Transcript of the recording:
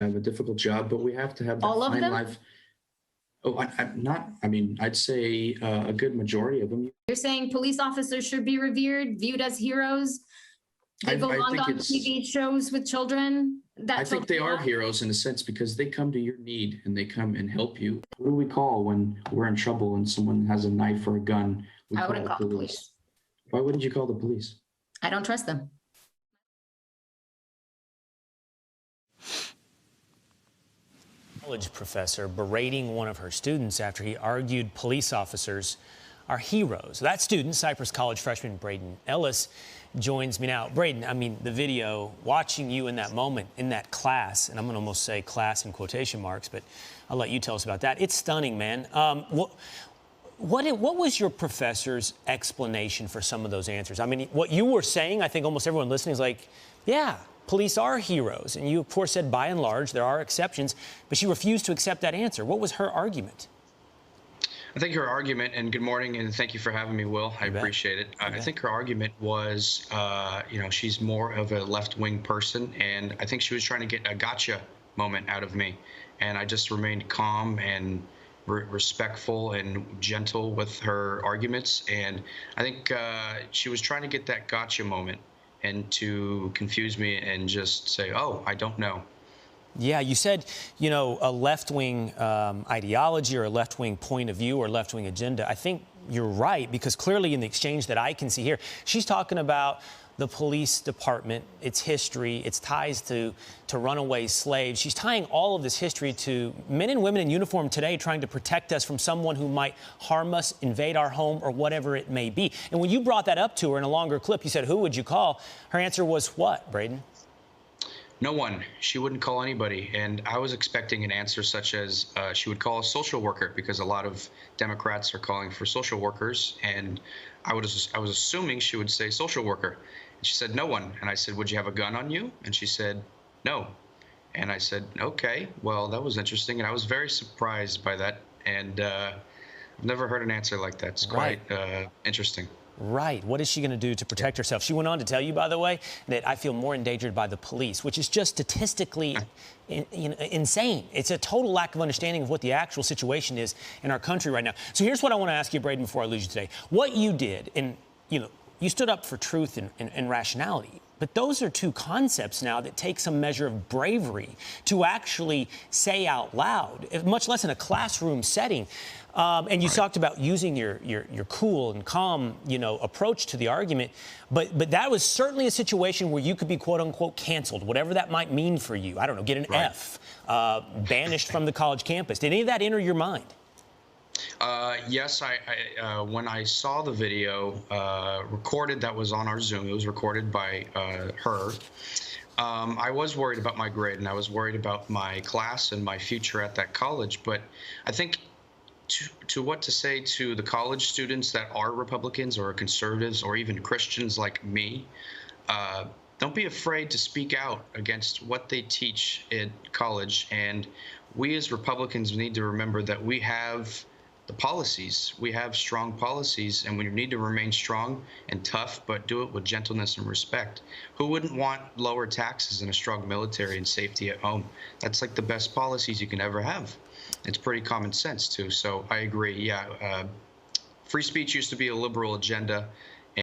have a difficult job, but we have to have that All of fine them? life. Oh, I'm not. I mean, I'd say a good majority of them. You're saying police officers should be revered, viewed as heroes? They I belong think on it's. TV shows with children that I think children they are watch? heroes in a sense because they come to your need and they come and help you. Who do we call when we're in trouble and someone has a knife or a gun? We I call wouldn't the call the police. police. Why wouldn't you call the police? I don't trust them. College professor berating one of her students after he argued police officers are heroes. That student, Cypress College freshman Braden Ellis, joins me now. Braden, I mean, the video, watching you in that moment, in that class, and I'm going to almost say class in quotation marks, but I'll let you tell us about that. It's stunning, man. What was your professor's explanation for some of those answers? I mean, what you were saying, I think almost everyone listening is like, yeah, police are heroes. And you, of course, said by and large there are exceptions, but she refused to accept that answer. What was her argument? I think her argument, and good morning, and thank you for having me, Will. I appreciate it. I think her argument was, she's more of a left-wing person, and I think she was trying to get a gotcha moment out of me. And I just remained calm and respectful and gentle with her arguments. And I think she was trying to get that gotcha moment and to confuse me and just say, oh, I don't know. Yeah, you said, a left-wing ideology or a left-wing point of view or left-wing agenda. I think you're right, because clearly in the exchange that I can see here, she's talking about the police department, its history, its ties to runaway slaves. She's tying all of this history to men and women in uniform today trying to protect us from someone who might harm us, invade our home, or whatever it may be. And when you brought that up to her in a longer clip, you said, who would you call? Her answer was what, Braden? No one. She wouldn't call anybody. And I was expecting an answer such as she would call a social worker, because a lot of Democrats are calling for social workers. And I was assuming she would say social worker. And she said, no one. And I said, would you have a gun on you? And she said, no. And I said, okay, well, that was interesting. And I was very surprised by that. And I've never heard an answer like that. It's quite interesting. Right. What is she going to do to protect herself? She went on to tell you, by the way, that I feel more endangered by the police, which is just statistically insane. It's a total lack of understanding of what the actual situation is in our country right now. So here's what I want to ask you, Braden, before I lose you today. What you did, and you stood up for truth and rationality. But those are two concepts now that take some measure of bravery to actually say out loud, much less in a classroom setting. And you talked about using your cool and calm, approach to the argument. But that was certainly a situation where you could be, quote unquote, canceled, whatever that might mean for you. I don't know, get an F, banished from the college campus. Did any of that enter your mind? Yes, when I saw the video recorded that was on our Zoom, it was recorded by her. I was worried about my grade, and I was worried about my class and my future at that college. But I think to what to say to the college students that are Republicans or conservatives or even Christians like me, don't be afraid to speak out against what they teach in college. And we as Republicans need to remember that we have the policies. We have strong policies, and we need to remain strong and tough, but do it with gentleness and respect. Who wouldn't want lower taxes and a strong military and safety at home? That's like the best policies you can ever have. It's pretty common sense, too. So I agree. Yeah, free speech used to be a liberal agenda,